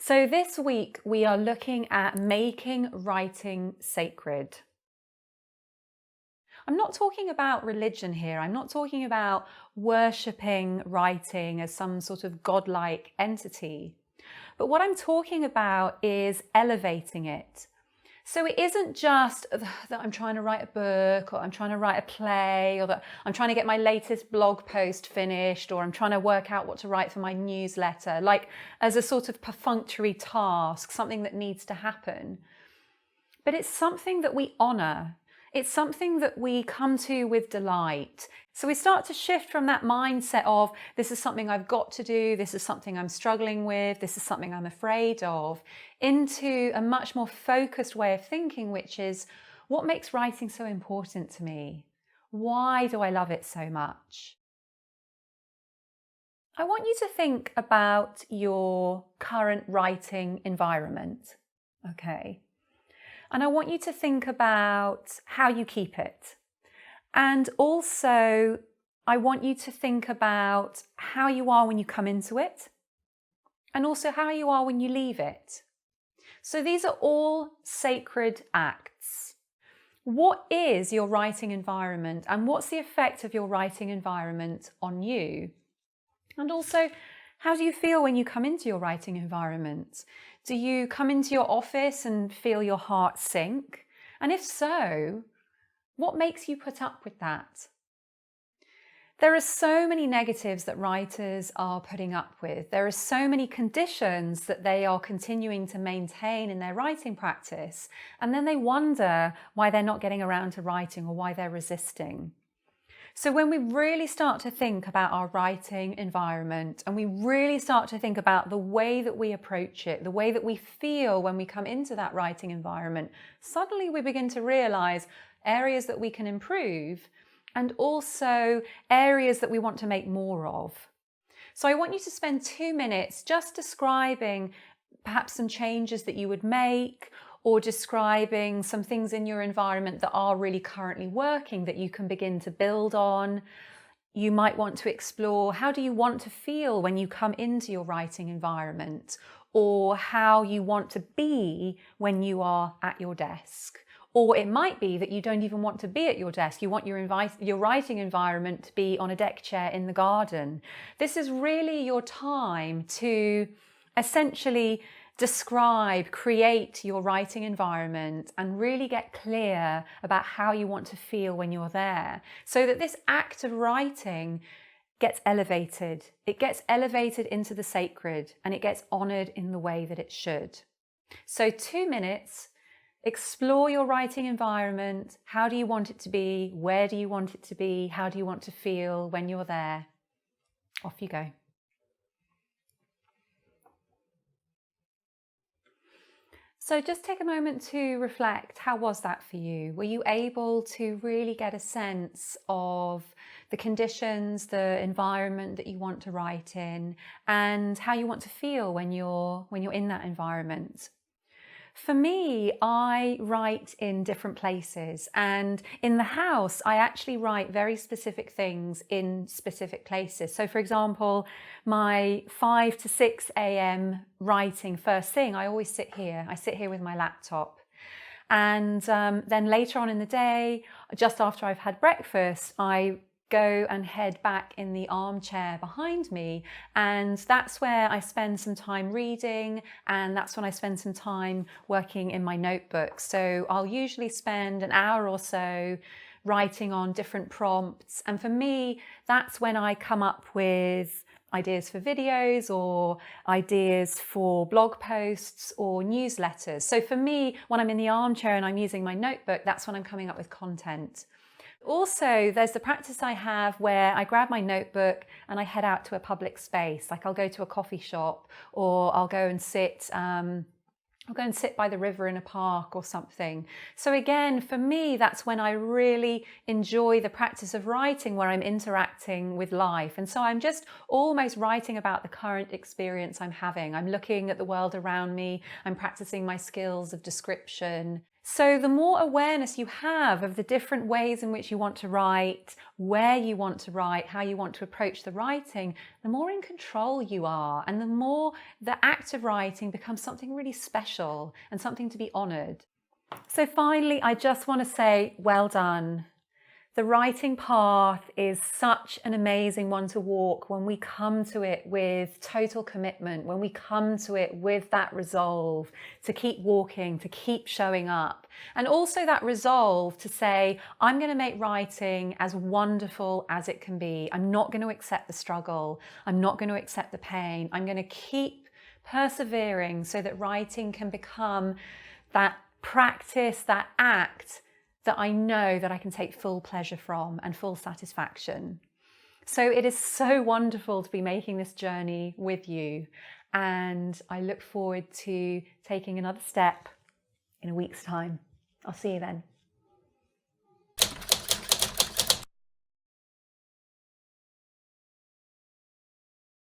So this week we are looking at making writing sacred. I'm not talking about religion here. I'm not talking about worshipping writing as some sort of godlike entity. But what I'm talking about is elevating it. So it isn't just that I'm trying to write a book, or I'm trying to write a play, or that I'm trying to get my latest blog post finished, or I'm trying to work out what to write for my newsletter, like as a sort of perfunctory task, something that needs to happen. But it's something that we honor. It's something that we come to with delight. So we start to shift from that mindset of this is something I've got to do, this is something I'm struggling with, this is something I'm afraid of, into a much more focused way of thinking, which is what makes writing so important to me? Why do I love it so much? I want you to think about your current writing environment, okay? And I want you to think about how you keep it. And also, I want you to think about how you are when you come into it, and also how you are when you leave it. So these are all sacred acts. What is your writing environment, and what's the effect of your writing environment on you? And also, how do you feel when you come into your writing environment? Do you come into your office and feel your heart sink? And if so, what makes you put up with that? There are so many negatives that writers are putting up with. There are so many conditions that they are continuing to maintain in their writing practice. And then they wonder why they're not getting around to writing, or why they're resisting. So when we really start to think about our writing environment, and we really start to think about the way that we approach it, the way that we feel when we come into that writing environment, suddenly we begin to realize areas that we can improve, and also areas that we want to make more of. So I want you to spend 2 minutes just describing perhaps some changes that you would make, or describing some things in your environment that are really currently working that you can begin to build on. You might want to explore, how do you want to feel when you come into your writing environment, or how you want to be when you are at your desk. Or it might be that you don't even want to be at your desk. You want your writing environment to be on a deck chair in the garden. This is really your time to essentially describe, create your writing environment, and really get clear about how you want to feel when you're there, so that this act of writing gets elevated. It gets elevated into the sacred, and it gets honored in the way that it should. So 2 minutes, explore your writing environment. How do you want it to be? Where do you want it to be? How do you want to feel when you're there? Off you go. So just take a moment to reflect. How was that for you? Were you able to really get a sense of the conditions, the environment that you want to write in, and how you want to feel when you're in that environment? For me, I write in different places, and in the house, I actually write very specific things in specific places. So for example, my 5 to 6 a.m. writing first thing, I always sit here. I sit here with my laptop. And then later on in the day, just after I've had breakfast, I go and head back in the armchair behind me, and that's where I spend some time reading, and that's when I spend some time working in my notebook. So I'll usually spend an hour or so writing on different prompts, and for me that's when I come up with ideas for videos, or ideas for blog posts or newsletters. So for me, when I'm in the armchair and I'm using my notebook, that's when I'm coming up with content. Also, there's the practice I have where I grab my notebook and I head out to a public space. Like I'll go to a coffee shop, or I'll go and sit by the river in a park or something. So again, for me, that's when I really enjoy the practice of writing, where I'm interacting with life. And so I'm just almost writing about the current experience I'm having. I'm looking at the world around me. I'm practicing my skills of description. So the more awareness you have of the different ways in which you want to write, where you want to write, how you want to approach the writing, the more in control you are, and the more the act of writing becomes something really special and something to be honoured. So finally, I just want to say, well done. The writing path is such an amazing one to walk when we come to it with total commitment, when we come to it with that resolve to keep walking, to keep showing up. And also that resolve to say, I'm going to make writing as wonderful as it can be. I'm not going to accept the struggle. I'm not going to accept the pain. I'm going to keep persevering so that writing can become that practice, that act that I know that I can take full pleasure from and full satisfaction. So it is so wonderful to be making this journey with you, and I look forward to taking another step in a week's time. I'll see you then.